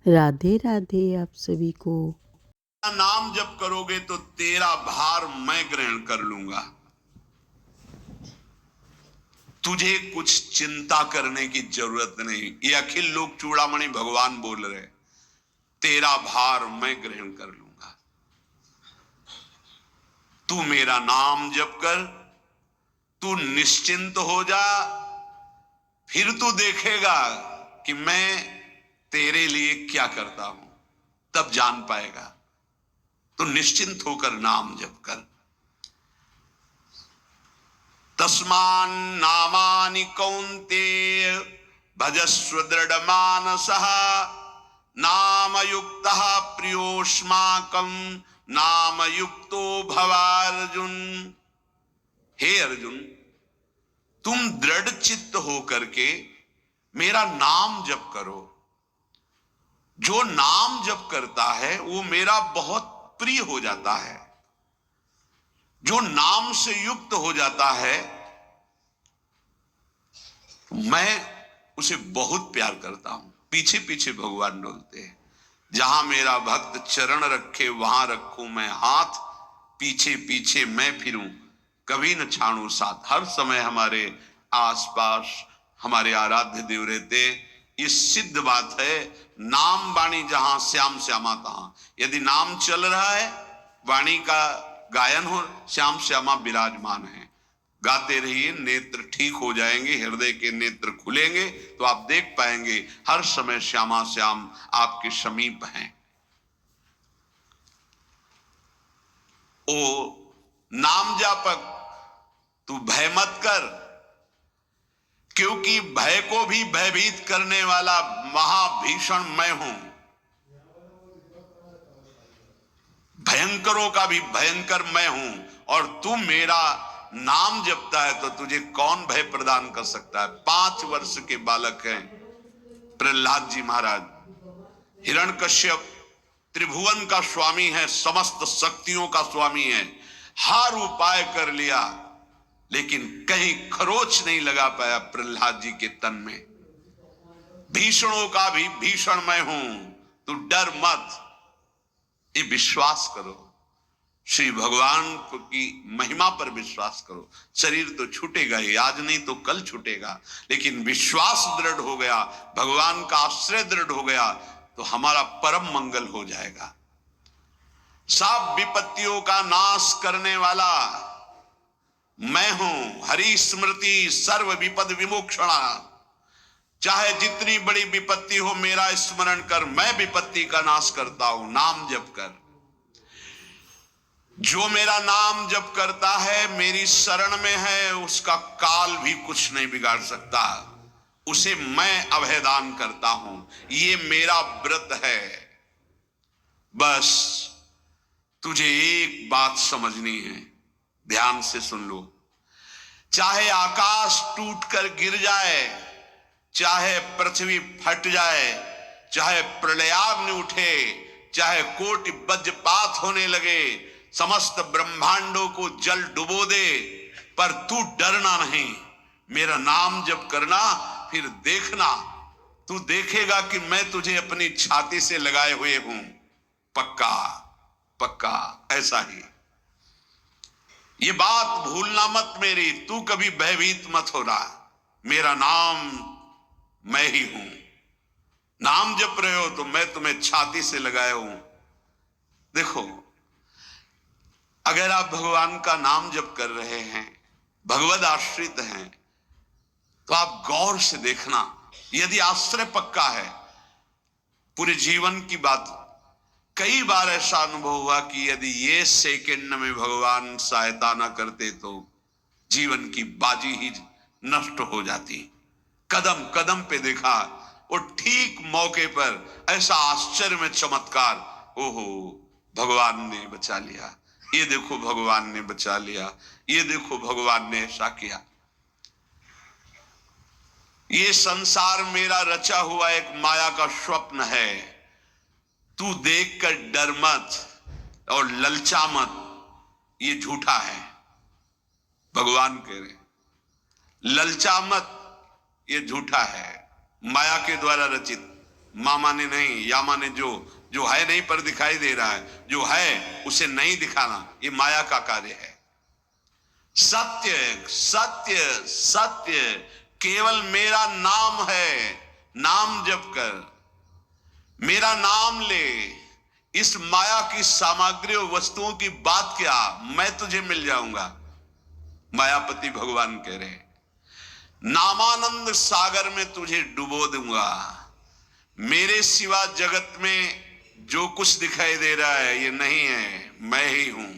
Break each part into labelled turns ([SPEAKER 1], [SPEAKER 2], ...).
[SPEAKER 1] राधे राधे आप सभी को।
[SPEAKER 2] नाम जप करोगे तो तेरा भार मैं ग्रहण कर लूंगा। तुझे कुछ चिंता करने की जरूरत नहीं। ये अखिल लोक चूड़ामणि भगवान बोल रहे, तेरा भार मैं ग्रहण कर लूंगा। तू मेरा नाम जप कर, तू निश्चिंत हो जा, फिर तू देखेगा कि मैं तेरे लिए क्या करता हूं, तब जान पाएगा। तो निश्चिंत होकर नाम जप कर। तस्मान नामानि कौन्तेय भजस्व दृढ़ मानसः नाम युक्तः प्रियोष्माकं नाम युक्तो भवार्जुन। हे अर्जुन, तुम दृढ़ चित्त होकर के मेरा नाम जप करो। जो नाम जप करता है वो मेरा बहुत प्रिय हो जाता है। जो नाम से युक्त हो जाता है मैं उसे बहुत प्यार करता हूं। पीछे पीछे भगवान डोलते हैं। जहां मेरा भक्त चरण रखे वहां रखूं मैं हाथ, पीछे पीछे मैं फिरूं कभी न छाड़ू साथ। हर समय हमारे आसपास हमारे आराध्य देव रहते। ये सिद्ध बात है। नाम वाणी जहां श्याम श्यामा तहां। यदि नाम चल रहा है, वाणी का गायन हो, श्याम श्यामा विराजमान है। गाते रहिए, नेत्र ठीक हो जाएंगे, हृदय के नेत्र खुलेंगे तो आप देख पाएंगे हर समय श्यामा श्याम आपके समीप हैं। ओ नाम जापक, तू भय मत कर, क्योंकि भय को भी भयभीत करने वाला महाभीषण मैं हूं। भयंकरों का भी भयंकर मैं हूं। और तू मेरा नाम जपता है तो तुझे कौन भय प्रदान कर सकता है। 5 वर्ष के बालक हैं प्रहलाद जी महाराज। हिरण्यकश्यप त्रिभुवन का स्वामी है, समस्त शक्तियों का स्वामी है। हर उपाय कर लिया लेकिन कहीं खरोच नहीं लगा पाया प्रहलाद जी के तन में। भीषणों का भी भीषण मैं हूं, तू डर मत, ये विश्वास करो। श्री भगवान की महिमा पर विश्वास करो। शरीर तो छूटेगा ही, आज नहीं तो कल छूटेगा, लेकिन विश्वास दृढ़ हो गया, भगवान का आश्रय दृढ़ हो गया तो हमारा परम मंगल हो जाएगा। सब विपत्तियों का नाश करने वाला मैं हूं। हरि स्मृति सर्व विपद विमोक्षणा। चाहे जितनी बड़ी विपत्ति हो मेरा स्मरण कर, मैं विपत्ति का नाश करता हूं। नाम जप कर। जो मेरा नाम जप करता है, मेरी शरण में है, उसका काल भी कुछ नहीं बिगाड़ सकता। उसे मैं अभयदान करता हूं। ये मेरा व्रत है। बस तुझे एक बात समझनी है, ध्यान से सुन लो। चाहे आकाश टूटकर गिर जाए, चाहे पृथ्वी फट जाए, चाहे प्रलयाग्नि उठे, चाहे कोटि वज्रपात होने लगे, समस्त ब्रह्मांडों को जल डुबो दे, पर तू डरना नहीं। मेरा नाम जप करना, फिर देखना, तू देखेगा कि मैं तुझे अपनी छाती से लगाए हुए हूं। पक्का पक्का ऐसा ही। ये बात भूलना मत मेरी। तू कभी भयभीत मत हो रहा। मेरा नाम मैं ही हूं। नाम जप रहे हो तो मैं तुम्हें छाती से लगाया हूं। देखो, अगर आप भगवान का नाम जप कर रहे हैं, भगवद आश्रित हैं, तो आप गौर से देखना। यदि आश्रय पक्का है, पूरे जीवन की बात, कई बार ऐसा अनुभव हुआ कि यदि ये सेकंड में भगवान सहायता ना करते तो जीवन की बाजी ही नष्ट हो जाती। कदम कदम पे देखा, वो ठीक मौके पर ऐसा आश्चर्य में चमत्कार, ओहो भगवान ने बचा लिया, ये देखो भगवान ने बचा लिया, ये देखो भगवान ने ऐसा किया। ये संसार मेरा रचा हुआ एक माया का स्वप्न है। तू देखकर डर मत और ललचा मत, ये झूठा है। भगवान कह रहे ललचा मत, ये झूठा है, माया के द्वारा रचित। माँ माने नहीं, या माने जो है नहीं पर दिखाई दे रहा है, जो है उसे नहीं दिखाना, ये माया का कार्य है। सत्य सत्य सत्य केवल मेरा नाम है, नाम जप कर, मेरा नाम ले। इस माया की सामग्री और वस्तुओं की बात क्या, मैं तुझे मिल जाऊंगा। मायापति भगवान कह रहे, नामानंद सागर में तुझे डुबो दूंगा। मेरे सिवा जगत में जो कुछ दिखाई दे रहा है ये नहीं है, मैं ही हूं।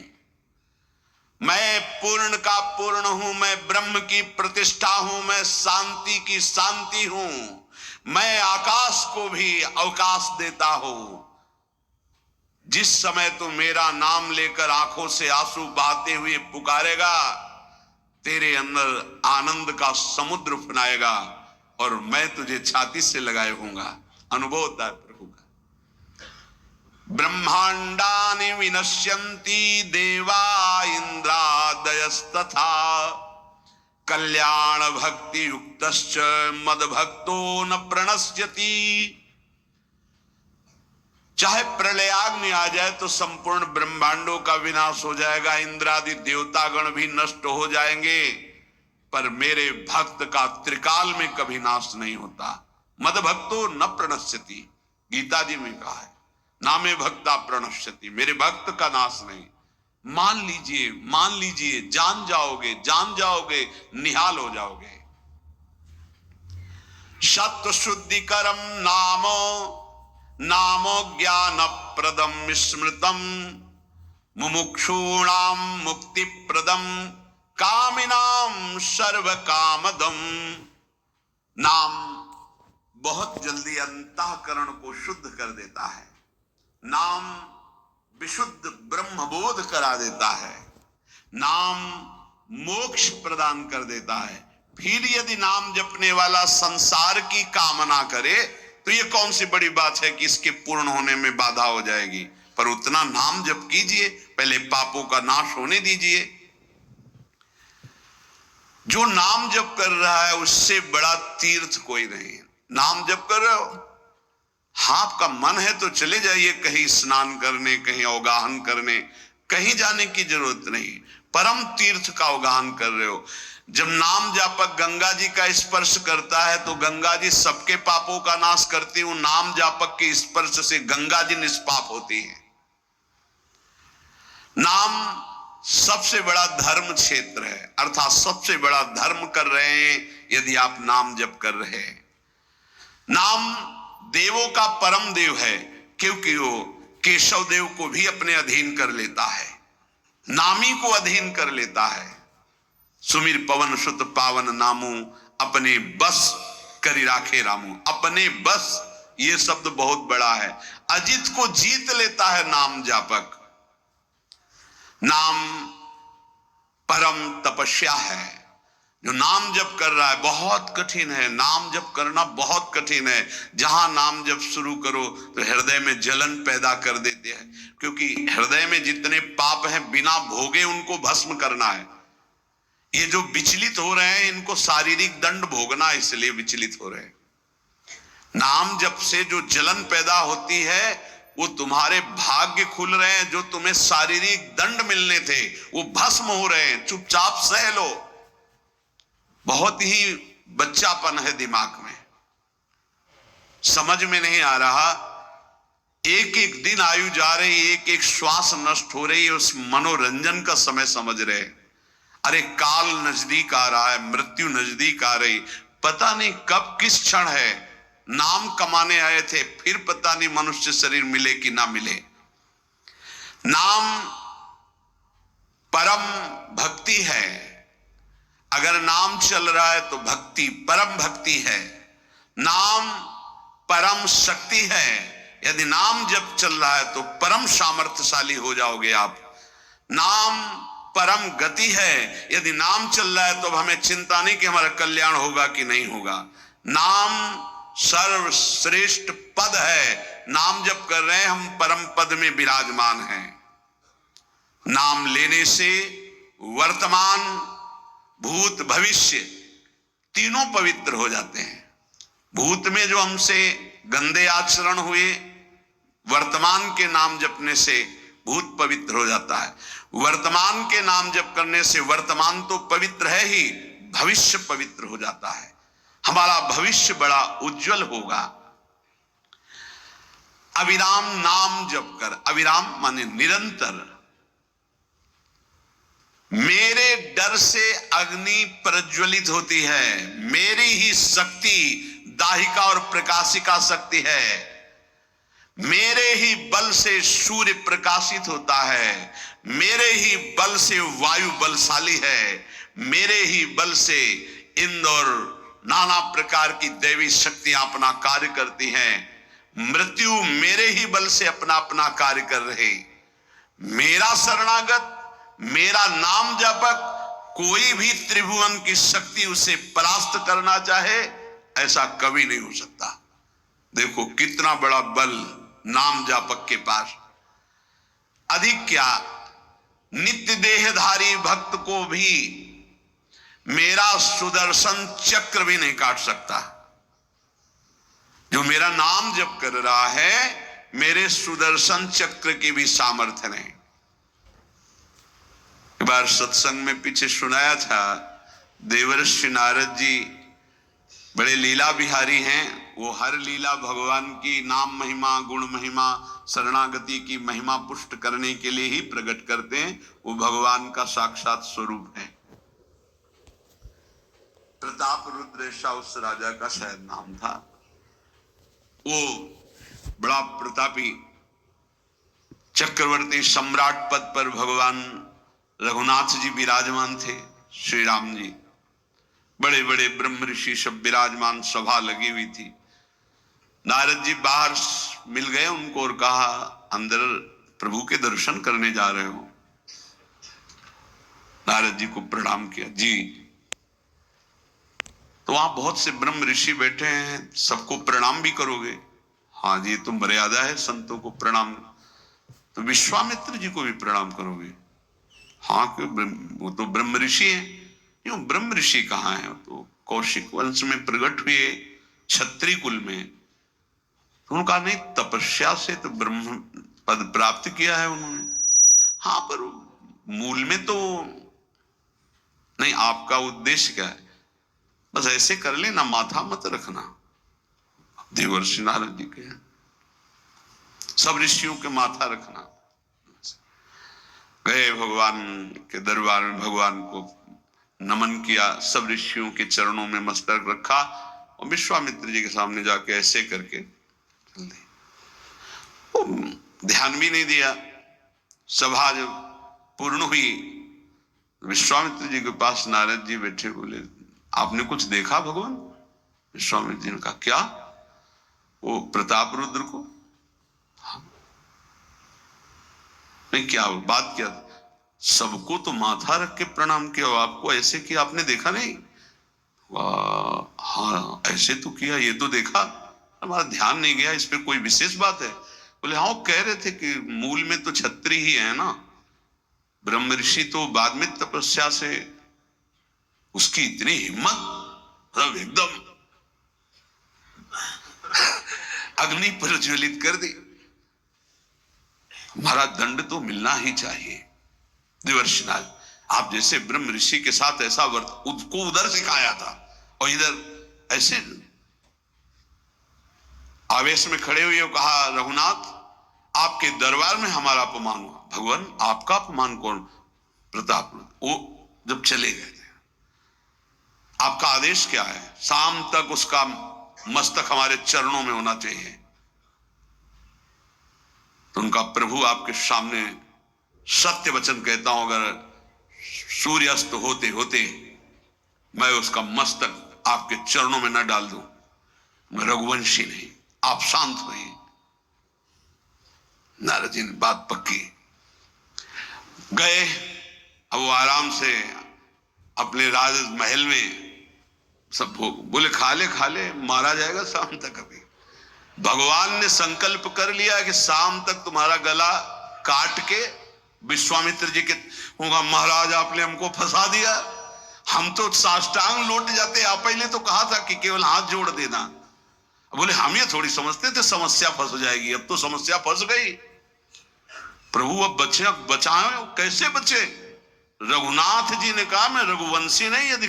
[SPEAKER 2] मैं पूर्ण का पूर्ण हूं, मैं ब्रह्म की प्रतिष्ठा हूं, मैं शांति की शांति हूं। मैं आकाश को भी अवकाश देता हूं। जिस समय तू मेरा नाम लेकर आंखों से आंसू बहाते हुए पुकारेगा, तेरे अंदर आनंद का समुद्र फनाएगा और मैं तुझे छाती से लगाए होऊंगा। अनुभव होता है प्रभु का। ब्रह्मांडानि विनश्यन्ति देवा इंद्रादयस्तथा कल्याण भक्ति युक्तश्च मद भक्तो न प्रणश्यति। चाहे प्रलयाग्नि आ जाए तो संपूर्ण ब्रह्मांडों का विनाश हो जाएगा, इंद्रादि देवतागण भी नष्ट हो जाएंगे, पर मेरे भक्त का त्रिकाल में कभी नाश नहीं होता। मद भक्तो न प्रणश्यति, गीता जी में कहा है, नामे भक्ता प्रणश्यति, मेरे भक्त का नाश नहीं। मान लीजिए, जान जाओगे, निहाल हो जाओगे। सत्व शुद्धिकरम नामो ज्ञान प्रदम स्मृतम मुमुक्षूणाम मुक्ति प्रदम कामिनाम सर्व कामदम। नाम बहुत जल्दी अंतःकरण को शुद्ध कर देता है। नाम विशुद्ध ब्रह्मबोध करा देता है। नाम मोक्ष प्रदान कर देता है। फिर यदि नाम जपने वाला संसार की कामना करे तो ये कौन सी बड़ी बात है कि इसके पूर्ण होने में बाधा हो जाएगी। पर उतना नाम जप कीजिए, पहले पापों का नाश होने दीजिए। जो नाम जप कर रहा है उससे बड़ा तीर्थ कोई नहीं। नाम जप कर रहे हो, आपका मन है तो चले जाइए कहीं स्नान करने, कहीं अवगाहन करने, कहीं जाने की जरूरत नहीं। परम तीर्थ का अवगाहन कर रहे हो। जब नाम जापक गंगा जी का स्पर्श करता है तो गंगा जी सबके पापों का नाश करती हूं। नाम जापक के स्पर्श से गंगा जी निष्पाप होती है। नाम सबसे बड़ा धर्म क्षेत्र है, अर्थात सबसे बड़ा धर्म कर रहे हैं यदि आप नाम जप कर रहे हैं। नाम देवों का परम देव है, क्योंकि वो केशव देव को भी अपने अधीन कर लेता है, नामी को अधीन कर लेता है। सुमिर पवन सुत पावन नामू अपने बस करी राखे रामू। अपने बस, ये शब्द बहुत बड़ा है। अजित को जीत लेता है नाम जापक। नाम परम तपस्या है। जो नाम जप कर रहा है बहुत कठिन है, नाम जप करना बहुत कठिन है। जहां नाम जप शुरू करो तो हृदय में जलन पैदा कर देते हैं, क्योंकि हृदय में जितने पाप हैं बिना भोगे उनको भस्म करना है। ये जो विचलित हो रहे हैं इनको शारीरिक दंड भोगना, इसलिए विचलित हो रहे हैं। नाम जप से जो जलन पैदा होती है वो तुम्हारे भाग्य खुल रहे हैं। जो तुम्हें शारीरिक दंड मिलने थे वो भस्म हो रहे हैं। चुपचाप सह लो। बहुत ही बच्चापन है दिमाग में, समझ में नहीं आ रहा। एक एक दिन आयु जा रही, एक एक श्वास नष्ट हो रही है, उस मनोरंजन का समय समझ रहे। अरे काल नजदीक आ रहा है, मृत्यु नजदीक आ रही, पता नहीं कब किस क्षण है। नाम कमाने आए थे, फिर पता नहीं मनुष्य शरीर मिले कि ना मिले। नाम परम भक्ति है। अगर नाम चल रहा है तो भक्ति परम भक्ति है। नाम परम शक्ति है। यदि नाम जब चल रहा है तो परम सामर्थ्यशाली हो जाओगे आप। नाम परम गति है। यदि नाम चल रहा है तो अब हमें चिंता नहीं कि हमारा कल्याण होगा कि नहीं होगा। नाम सर्वश्रेष्ठ पद है। नाम जप कर रहे हैं हम, परम पद में विराजमान हैं। नाम लेने से वर्तमान भूत भविष्य तीनों पवित्र हो जाते हैं। भूत में जो हमसे गंदे आचरण हुए, वर्तमान के नाम जपने से भूत पवित्र हो जाता है। वर्तमान के नाम जप करने से वर्तमान तो पवित्र है ही, भविष्य पवित्र हो जाता है। हमारा भविष्य बड़ा उज्जवल होगा। अविराम नाम जप कर, अविराम माने निरंतर। मेरे डर से अग्नि प्रज्वलित होती है, मेरी ही शक्ति दाहिका और प्रकाशिका शक्ति है, मेरे ही बल से सूर्य प्रकाशित होता है, मेरे ही बल से वायु बलशाली है, मेरे ही बल से इंद्र और नाना प्रकार की दैवी शक्तियां अपना कार्य करती हैं। मृत्यु मेरे ही बल से अपना अपना कार्य कर रहे। मेरा शरणागत, मेरा नाम जपक, कोई भी त्रिभुवन की शक्ति उसे परास्त करना चाहे ऐसा कभी नहीं हो सकता। देखो कितना बड़ा बल नाम जापक के पास। अधिक क्या, नित्य देहधारी भक्त को भी मेरा सुदर्शन चक्र भी नहीं काट सकता। जो मेरा नाम जप कर रहा है, मेरे सुदर्शन चक्र की भी सामर्थ्य नहीं। एक बार सत्संग में पीछे सुनाया था, देवर्षि नारद जी बड़े लीला बिहारी हैं। वो हर लीला भगवान की नाम महिमा, गुण महिमा, शरणागति की महिमा पुष्ट करने के लिए ही प्रकट करते हैं। वो भगवान का साक्षात स्वरूप है। प्रताप रुद्र ऐसा उस राजा का शायद नाम था। वो बड़ा प्रतापी चक्रवर्ती सम्राट पद पर भगवान रघुनाथ जी विराजमान थे। श्री राम जी, बड़े बड़े ब्रह्म ऋषि सब विराजमान, सभा लगी हुई थी। नारद जी बाहर मिल गए उनको और कहा, अंदर प्रभु के दर्शन करने जा रहे हो? नारद जी को प्रणाम किया। जी। तो वहां बहुत से ब्रह्म ऋषि बैठे हैं, सबको प्रणाम भी करोगे? हाँ जी, तो मर्यादा है संतों को प्रणाम। तो विश्वामित्र जी को भी प्रणाम करोगे? हाँ, क्यों, वो तो ब्रह्म ऋषि हैं। क्यों, ब्रह्म ऋषि कहाँ है? तो कौशिक वंश में प्रकट हुए, क्षत्रिय कुल में। तो उन्होंने कहा, नहीं, तपस्या से तो ब्रह्म पद प्राप्त किया है उन्होंने। हाँ, पर मूल में तो नहीं। आपका उद्देश्य क्या है? बस ऐसे कर लेना, माथा मत रखना। देवर्षि नारद जी के सब ऋषियों के माथा रखना। गए भगवान के दरबार में, भगवान को नमन किया, सब ऋषियों के चरणों में मस्तक रखा और विश्वामित्र जी के सामने जाके ऐसे करके चल दी। ध्यान भी नहीं दिया। सभा जब पूर्ण हुई, विश्वामित्र जी के पास नारद जी बैठे, बोले, आपने कुछ देखा भगवान? विश्वामित्र जी ने कहा, क्या? वो प्रताप रुद्र को? नहीं, क्या बात? क्या? सबको तो माथा रख के प्रणाम किया, आपको ऐसे किया, आपने देखा नहीं? वाह, हाँ ऐसे तो किया, ये तो देखा, हमारा ध्यान नहीं गया। इस पे कोई विशेष बात है? बोले, हाँ, वो कह रहे थे कि मूल में तो क्षत्रिय ही है ना, ब्रह्म ऋषि तो बाद में तपस्या से, उसकी इतनी हिम्मत, मतलब एकदम अग्नि प्रज्वलित कर दी। हमारा दंड तो मिलना ही चाहिए। देवर्षिनाथ, आप जैसे ब्रह्म ऋषि के साथ ऐसा उसको उधर सिखाया था और इधर ऐसे आवेश में खड़े हुए कहा, रघुनाथ, आपके दरबार में हमारा अपमान हुआ। भगवान, आपका अपमान कौन? प्रताप। वो जब चले गए थे, आपका आदेश क्या है? शाम तक उसका मस्तक हमारे चरणों में होना चाहिए। तो उनका प्रभु आपके सामने सत्य वचन कहता हूं, अगर सूर्यास्त होते होते मैं उसका मस्तक आपके चरणों में न डाल दूं, मैं रघुवंशी नहीं। आप शांत हुए। नारद जी ने बात पक्की। गए, अब वो आराम से अपने राज महल में सब भोग, बोले, खा ले, मारा जाएगा शाम तक। अभी भगवान ने संकल्प कर लिया कि शाम तक तुम्हारा गला काट के विश्वामित्र जी के होगा, महाराज आपने हमको फंसा दिया, हम तो साष्टांग लौट जाते। आप पहले तो कहा था कि केवल हाथ जोड़ देना। बोले हम ये थोड़ी समझते थे समस्या फंस जाएगी, अब तो समस्या फंस गई। प्रभु अब बचे, बचाए कैसे बचे? रघुनाथ जी ने कहा मैं रघुवंशी नहीं, यदि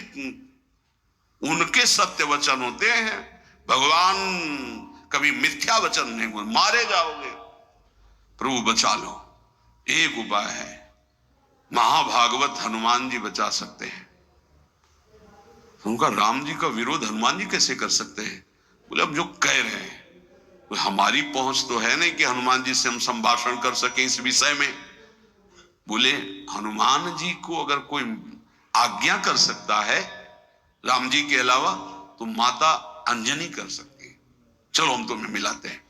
[SPEAKER 2] उनके सत्य वचन होते हैं भगवान कभी मिथ्या वचन नहीं बोल, मारे जाओगे, प्रभु बचा लो। एक उपाय है, महाभागवत हनुमान जी बचा सकते हैं। उनका राम जी का विरोध हनुमान जी कैसे कर सकते हैं? बोले अब जो कह रहे हैं हमारी पहुंच तो है नहीं कि हनुमान जी से हम संभाषण कर सके इस विषय में। बोले हनुमान जी को अगर कोई आज्ञा कर सकता है राम जी के अलावा तो माता अंजनी कर सकती है। चलो हम तुम्हें मिलाते हैं।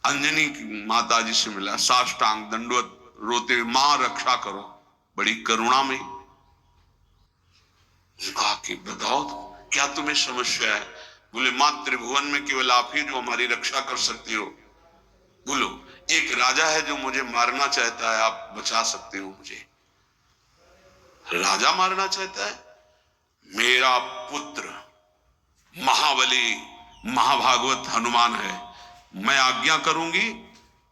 [SPEAKER 2] अंजनी माता जी से मिला, साष्टांग दंडवत रोते हुए, मां रक्षा करो, बड़ी करुणा में। कहा कि बताओ क्या तुम्हें समस्या है? बोले मां त्रिभुवन में केवल आप ही जो हमारी रक्षा कर सकती हो। बोलो एक राजा है जो मुझे मारना चाहता है, आप बचा सकते हो मुझे? राजा मारना चाहता है? मेरा पुत्र महाबली महाभागवत हनुमान है, मैं आज्ञा करूंगी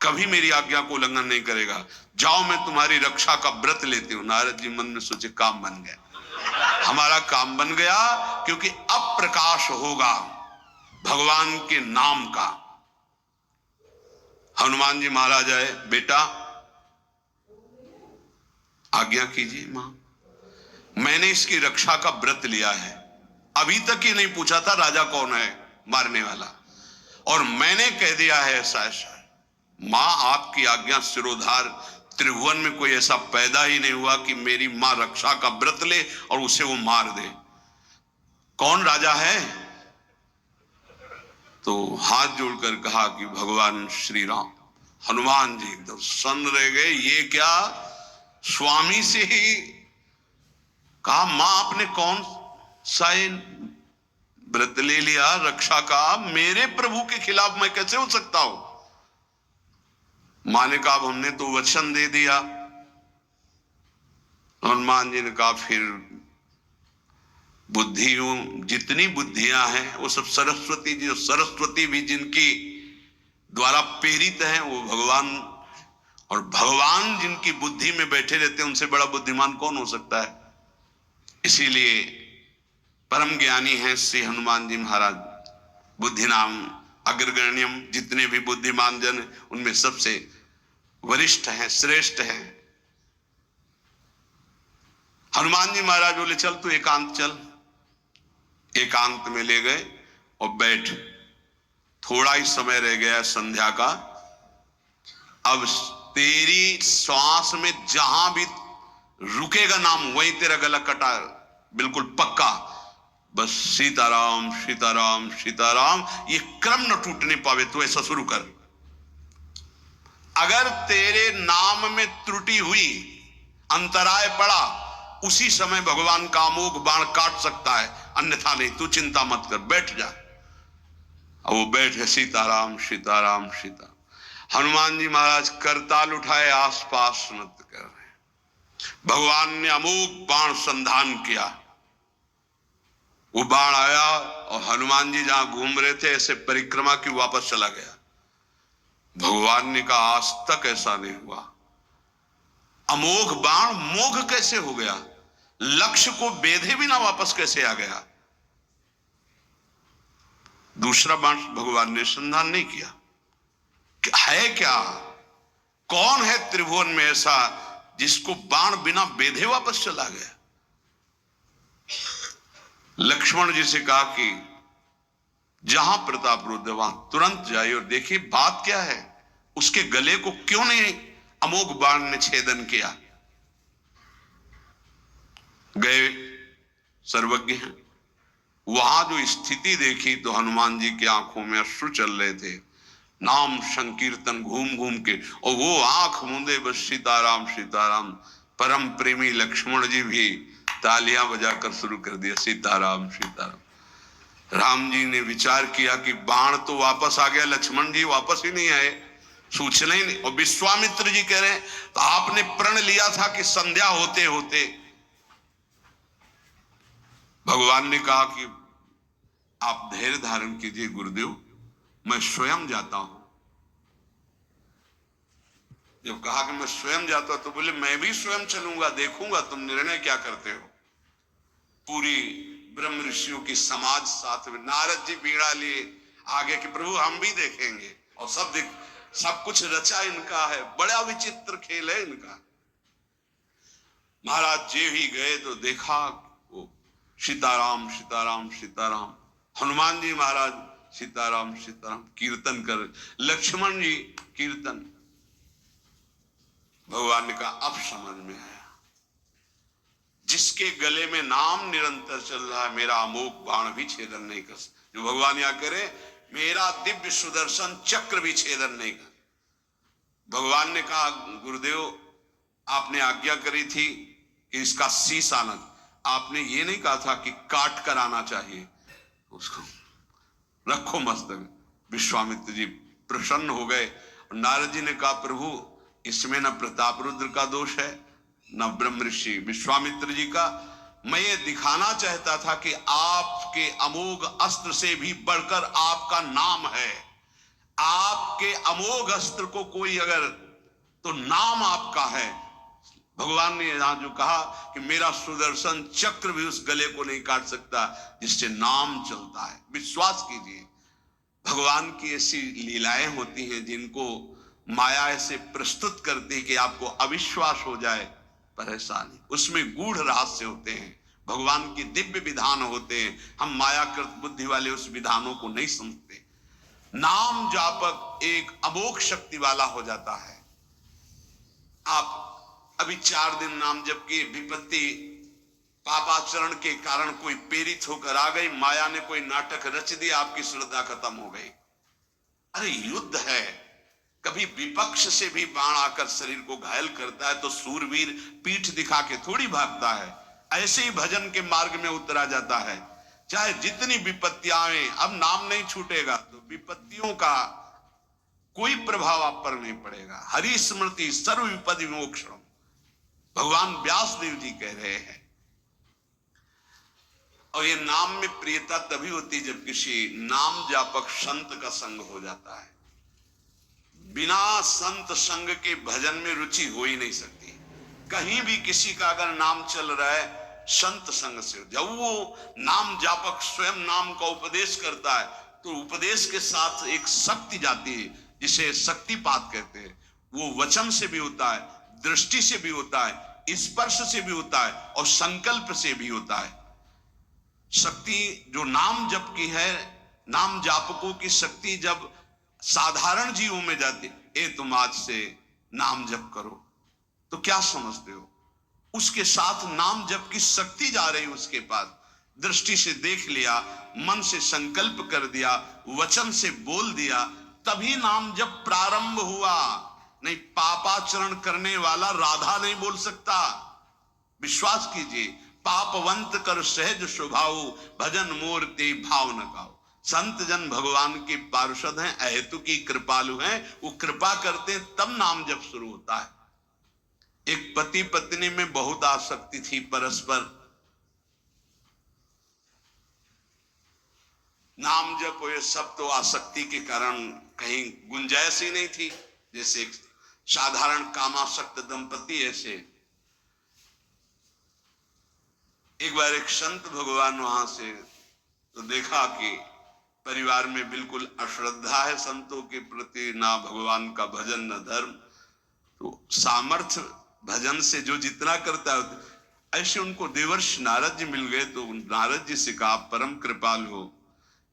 [SPEAKER 2] कभी मेरी आज्ञा को उल्लंघन नहीं करेगा। जाओ मैं तुम्हारी रक्षा का व्रत लेती हूं। नारद जी मन में सोचे काम बन गया, हमारा काम बन गया, क्योंकि अब प्रकाश होगा भगवान के नाम का। हनुमान जी महाराज आए, बेटा आज्ञा कीजिए मां, मैंने इसकी रक्षा का व्रत लिया है। अभी तक ही नहीं पूछा था राजा कौन है मारने वाला, और मैंने कह दिया है ऐसा ऐसा। मां आपकी आज्ञा सिरोधार, त्रिभुवन में कोई ऐसा पैदा ही नहीं हुआ कि मेरी मां रक्षा का व्रत ले और उसे वो मार दे। कौन राजा है? तो हाथ जोड़कर कहा कि भगवान श्री राम। हनुमान जी एकदम सन्न रह गए, ये क्या? स्वामी से ही कहा मां आपने कौन सा व्रत ले लिया रक्षा का? मेरे प्रभु के खिलाफ मैं कैसे हो सकता हूं? मां ने कहा हमने तो वचन दे दिया। हनुमान जी ने कहा फिर बुद्धियों जितनी बुद्धियां हैं वो सब सरस्वती जी, सरस्वती भी जिनकी द्वारा प्रेरित हैं वो भगवान, और भगवान जिनकी बुद्धि में बैठे रहते हैं उनसे बड़ा बुद्धिमान कौन हो सकता है? इसीलिए परम ज्ञानी हैं श्री हनुमान जी महाराज। बुद्धि नाम अग्रगण्यम, जितने भी बुद्धिमान जन उनमें सबसे वरिष्ठ हैं, श्रेष्ठ हैं। हनुमान जी महाराज बोले चल तू एकांत चल। एकांत में ले गए और बैठ, थोड़ा ही समय रह गया संध्या का। अब तेरी श्वास में जहां भी रुकेगा नाम वहीं तेरा गला कटा, बिल्कुल पक्का। बस सीताराम सीताराम सीताराम, ये क्रम न टूटने पावे तो ऐसा शुरू कर। अगर तेरे नाम में त्रुटि हुई, अंतराय पड़ा, उसी समय भगवान का अमोघ बाण काट सकता है, अन्यथा नहीं। तू चिंता मत कर, बैठ जा। अब वो बैठ गए, सीताराम सीताराम सीता। हनुमान जी महाराज करताल उठाए, आसपास मत कर रहे। भगवान ने अमोघ बाण संधान किया। वो बाण आया और हनुमान जी जहां घूम रहे थे ऐसे परिक्रमा की वापस चला गया। भगवान ने कहा आज तक ऐसा नहीं हुआ। अमोघ बाण मोघ कैसे हो गया? लक्ष्य को बेधे बिना वापस कैसे आ गया? दूसरा बाण भगवान ने संधान नहीं किया। है क्या? कौन है त्रिभुवन में ऐसा जिसको बाण बिना बेधे वापस चला गया? लक्ष्मण जी से कहा कि जहां प्रताप रुद्र वहां तुरंत जाइए और देखिए बात क्या है, उसके गले को क्यों नहीं अमोघ बाण ने छेदन किया। गए, सर्वज्ञ हैं। वहां जो स्थिति देखी तो हनुमान जी की आंखों में अश्रु चल रहे थे। नाम संकीर्तन घूम घूम के, और वो आंख मूंदे बस सीताराम सीताराम। परम प्रेमी लक्ष्मण जी भी तालियां बजाकर शुरू कर दिया, सीताराम सीताराम। राम जी ने विचार किया कि बाण तो वापस आ गया, लक्ष्मण जी वापस ही नहीं आए, सूचना ही नहीं। और विश्वामित्र जी कह रहे हैं तो आपने प्रण लिया था कि संध्या होते होते। भगवान ने कहा कि आप धैर्य धारण कीजिए गुरुदेव, मैं स्वयं जाता हूं। जब कहा कि मैं स्वयं जाता हूं तो बोले मैं भी स्वयं चलूंगा, देखूंगा तुम निर्णय क्या करते हो। पूरी ब्रह्म ऋषियों की समाज साथ में, नारद जी बीड़ा लिए आगे कि प्रभु हम भी देखेंगे, और सब कुछ रचा इनका है, बड़ा विचित्र खेल है इनका। महाराज जी ही गए तो देखा वो सीताराम सीताराम सीताराम, हनुमान जी महाराज सीताराम सीताराम कीर्तन कर, लक्ष्मण जी कीर्तन। भगवान ने कहा अब समझ में आया, जिसके गले में नाम निरंतर चल रहा है, मेरा अमोघ बाण भी छेदन नहीं कर सकता। जो भगवान यहां करे, मेरा दिव्य सुदर्शन चक्र भी छेदन नहीं कर। भगवान ने कहा गुरुदेव आपने आज्ञा करी थी कि इसका शीश आना, आपने ये नहीं कहा था कि काट कर आना चाहिए उसको, रखो मस्तक। विश्वामित्र जी प्रसन्न हो गए। नारद जी ने कहा प्रभु इसमें न प्रताप रुद्र का दोष है न ब्रह्म ऋषि विश्वामित्र जी का, मैं ये दिखाना चाहता था कि आपके अमोघ अस्त्र से भी बढ़कर आपका नाम है। आपके अमोघ अस्त्र को कोई अगर, तो नाम आपका है। भगवान ने यहां जो कहा कि मेरा सुदर्शन चक्र भी उस गले को नहीं काट सकता जिससे नाम चलता है। विश्वास कीजिए, भगवान की ऐसी लीलाएं होती हैं जिनको माया ऐसे प्रस्तुत करती है कि आपको अविश्वास हो जाए, पर ऐसा नहीं। उसमें गूढ़ रहस्य होते हैं, भगवान के दिव्य विधान होते हैं, हम मायाकृत बुद्धि वाले उस विधानों को नहीं समझते। नाम जापक एक अमोघ शक्ति वाला हो जाता है। आप अभी 4 दिन नाम जप की, विपत्ति पापाचरण के कारण कोई प्रेरित होकर आ गई, माया ने कोई नाटक रच दिया, आपकी श्रद्धा खत्म हो गई। अरे युद्ध है, कभी विपक्ष से भी बाण आकर शरीर को घायल करता है तो सूरवीर पीठ दिखा के थोड़ी भागता है। ऐसे ही भजन के मार्ग में उतरा जाता है, चाहे जितनी विपत्तियां आए, अब नाम नहीं छूटेगा तो विपत्तियों का कोई प्रभाव आप पर नहीं पड़ेगा। हरि स्मृति सर्व विपद विमोक्षण, भगवान व्यासदेव जी कह रहे हैं। और ये नाम में प्रियता तभी होती जब किसी नाम जापक संत का संग हो जाता है। बिना संत संग के भजन में रुचि हो ही नहीं सकती। कहीं भी किसी का अगर नाम चल रहा है, संत संग से, जब वो नाम जापक स्वयं नाम का उपदेश करता है तो उपदेश के साथ एक शक्ति जाती है जिसे शक्तिपात कहते हैं। वो वचन से भी होता है, दृष्टि से भी होता है, स्पर्श से भी होता है और संकल्प से भी होता है। शक्ति जो नाम जप की है, नाम जापकों की शक्ति जब साधारण जीवों में जाती, ए तुम आज से नाम जप करो, तो क्या समझते हो? उसके साथ नाम जप की शक्ति जा रही उसके पास। दृष्टि से देख लिया, मन से संकल्प कर दिया, वचन से बोल दिया, तभी नाम जप प्रारंभ हुआ। नहीं, पापाचरण करने वाला राधा नहीं बोल सकता। विश्वास कीजिए, पापवंत कर सहज स्वभाव, भजन मोर ते भाव न गाओ। संत जन भगवान के पार्षद हैं, अहेतु की कृपालु हैं, वो कृपा करते हैं तब नाम जप शुरू होता है। एक पति पत्नी में बहुत आसक्ति थी परस्पर, नाम जप ये सब तो आसक्ति के कारण कहीं गुंजाइश ही नहीं थी। जैसे एक साधारण कामासक्त दंपति, ऐसे एक बार एक संत भगवान वहां से तो देखा कि परिवार में बिल्कुल अश्रद्धा है संतों के प्रति, ना भगवान का भजन न धर्म। तो सामर्थ्य भजन से जो जितना करता है, ऐसे उनको देवर्षि नारद जी मिल गए। तो नारद जी से कहा, परम कृपालु हो,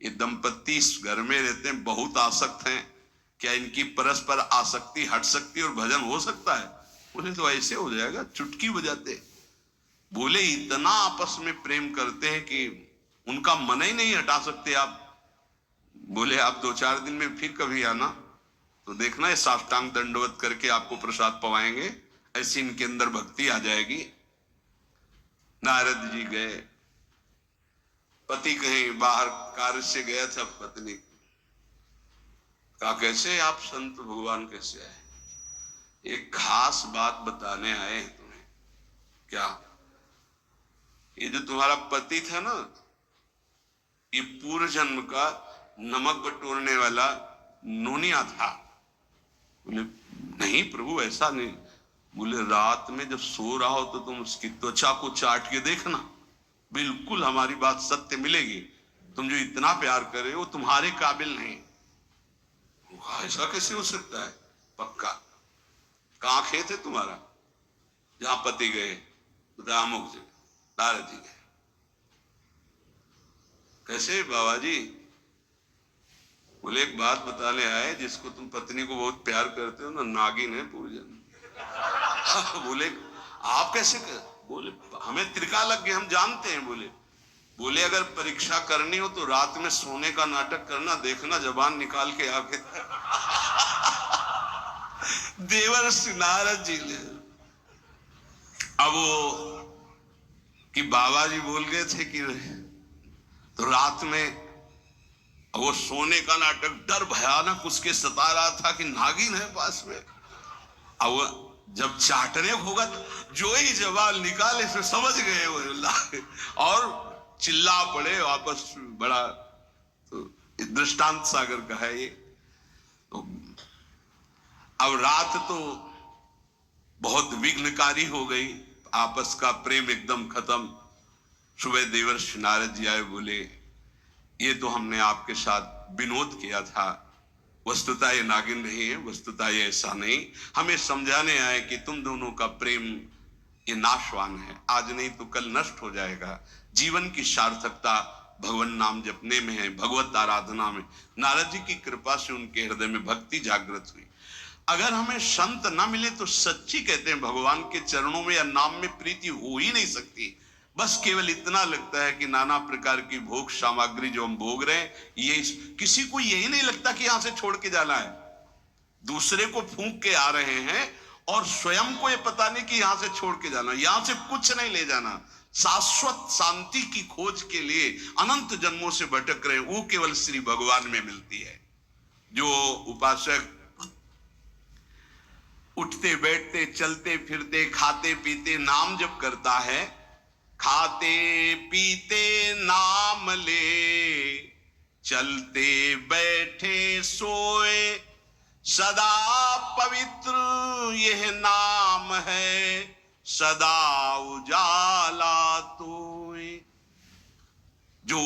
[SPEAKER 2] ये दंपति इस घर में रहते हैं, बहुत आसक्त हैं, क्या इनकी परस्पर आसक्ति हट सकती है और भजन हो सकता है? बोले तो ऐसे हो जाएगा, चुटकी बजाते। बोले इतना आपस में प्रेम करते हैं कि उनका मन ही नहीं हटा सकते आप। बोले आप 2-4 दिन में फिर कभी आना तो देखना, ये साष्टांग दंडवत करके आपको प्रसाद पवाएंगे, ऐसी इनके अंदर भक्ति आ जाएगी। नारद जी गए, पति कहीं बाहर कार्य से गया था, पत्नी कहा कैसे आप संत भगवान कैसे आए? एक खास बात बताने आए हैं तुम्हें। क्या? ये जो तुम्हारा पति था ना, ये पूर्व जन्म का नमक बटोरने वाला नोनिया था। बोले नहीं प्रभु ऐसा नहीं। बोले रात में जब सो रहा हो तो तुम उसकी त्वचा को चाट के देखना, बिल्कुल हमारी बात सत्य मिलेगी। तुम जो इतना प्यार कर रहे हो तुम्हारे काबिल नहीं। ऐसा कैसे हो सकता है? पक्का। कहां खेत है तुम्हारा? जहां पति गए अमुक जगह नारद जी गए। कैसे बाबा जी? बोले एक बात बताने आए, जिसको तुम पत्नी को बहुत प्यार करते हो ना, नागिन है पूजन। बोले आप कैसे कर? बोले हमें त्रिका लग गए, हम जानते हैं। बोले अगर परीक्षा करनी हो तो रात में सोने का नाटक करना, देखना जबान निकाल के आके। देवर्षि नारद जी ने अब वो कि बाबा जी बोल गए थे कि तो रात में वो सोने का नाटक, डर भयानक उसके सता रहा था कि नागिन है पास में। अब जब चाटने होगा तो जो ही जवाब निकाले फिर समझ गए वो और चिल्ला पड़े वापस। बड़ा तो दृष्टांत सागर का है ये। तो अब रात तो बहुत विघ्नकारी हो गई, आपस का प्रेम एकदम खत्म। सुबह देवर्षि नारद जी आए, बोले ये तो हमने आपके साथ विनोद किया था, वस्तुतः ये नागिन नहीं है, वस्तुतः ये ऐसा नहीं। हमें समझाने आए कि तुम दोनों का प्रेम ये नाशवान है, आज नहीं तो कल नष्ट हो जाएगा। जीवन की सार्थकता भगवान नाम जपने में है, भगवत आराधना में। नारद जी की कृपा से उनके हृदय में भक्ति जागृत हुई। अगर हमें संत ना मिले तो सच्ची कहते हैं भगवान के चरणों में या नाम में प्रीति हो ही नहीं सकती। बस केवल इतना लगता है कि नाना प्रकार की भोग सामग्री जो हम भोग रहे हैं, ये किसी को यही नहीं लगता कि यहां से छोड़ के जाना है। दूसरे को फूंक के आ रहे हैं और स्वयं को ये पता नहीं कि यहां से छोड़ के जाना, यहां से कुछ नहीं ले जाना। शाश्वत शांति की खोज के लिए अनंत जन्मों से भटक रहे, वो केवल श्री भगवान में मिलती है। जो उपासक उठते बैठते चलते फिरते खाते पीते नाम जप करता है, खाते पीते नाम ले, चलते बैठे सोए, सदा पवित्र यह नाम है, सदा उजाला तोए। जो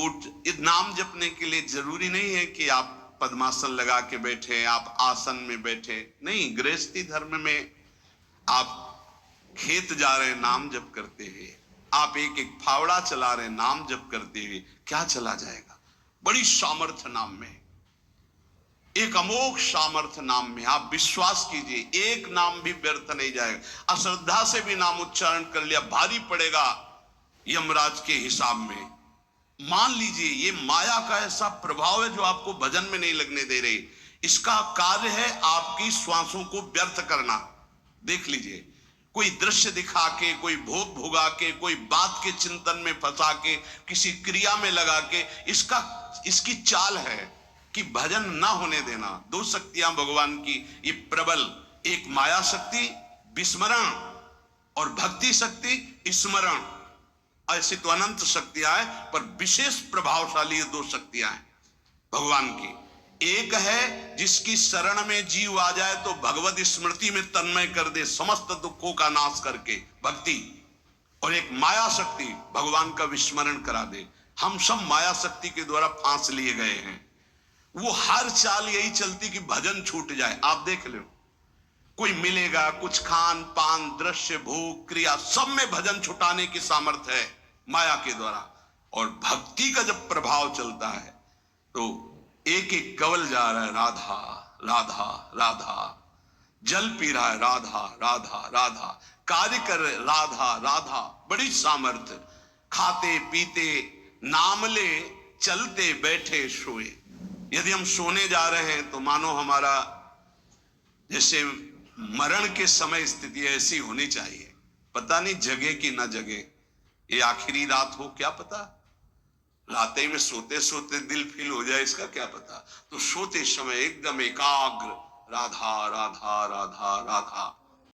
[SPEAKER 2] नाम जपने के लिए जरूरी नहीं है कि आप पद्मासन लगा के बैठे, आप आसन में बैठे, नहीं। गृहस्थी धर्म में आप खेत जा रहे नाम जप करते हुए, आप एक एक फावड़ा चला रहे नाम जप करते हुए, क्या चला जाएगा? बड़ी सामर्थ्य नाम में, एक अमोघ सामर्थ्य नाम में। आप विश्वास कीजिए, एक नाम भी व्यर्थ नहीं जाएगा। अश्रद्धा से भी नाम उच्चारण कर लिया, भारी पड़ेगा यमराज के हिसाब में। मान लीजिए ये माया का ऐसा प्रभाव है जो आपको भजन में नहीं लगने दे रही। इसका कार्य है आपकी श्वासों को व्यर्थ करना। देख लीजिए, कोई दृश्य दिखा के, कोई भोग भोगा के, कोई बात के चिंतन में फंसा के, किसी क्रिया में लगा के, इसकी चाल है कि भजन ना होने देना। दो शक्तियां भगवान की ये प्रबल, एक माया शक्ति विस्मरण और भक्ति शक्ति स्मरण। ऐसी तो अनंत शक्तियां हैं, पर विशेष प्रभावशाली ये दो शक्तियां हैं भगवान की। एक है जिसकी शरण में जीव आ जाए तो भगवत स्मृति में तन्मय कर दे, समस्त दुखों का नाश करके, भक्ति। और एक माया शक्ति भगवान का विस्मरण करा दे। हम सब माया शक्ति के द्वारा फांस लिए गए हैं। वो हर चाल यही चलती कि भजन छूट जाए। आप देख लो, कोई मिलेगा, कुछ खान पान दृश्य भोग क्रिया सब में भजन छुटाने की सामर्थ्य है माया के द्वारा। और भक्ति का जब प्रभाव चलता है तो एक एक कवल जा रहा है राधा राधा राधा, जल पी रहा है राधा राधा राधा, कार्य कर रहे राधा राधा, बड़ी सामर्थ्य। खाते पीते नाम ले, चलते बैठे सोए। यदि हम सोने जा रहे हैं तो मानो हमारा जैसे मरण के समय स्थिति ऐसी होनी चाहिए। पता नहीं जगे कि ना जगे, ये आखिरी रात हो, क्या पता। रात में सोते सोते दिल फील हो जाए, इसका क्या पता। तो सोते समय एकदम एकाग्र राधा राधा राधा राधा,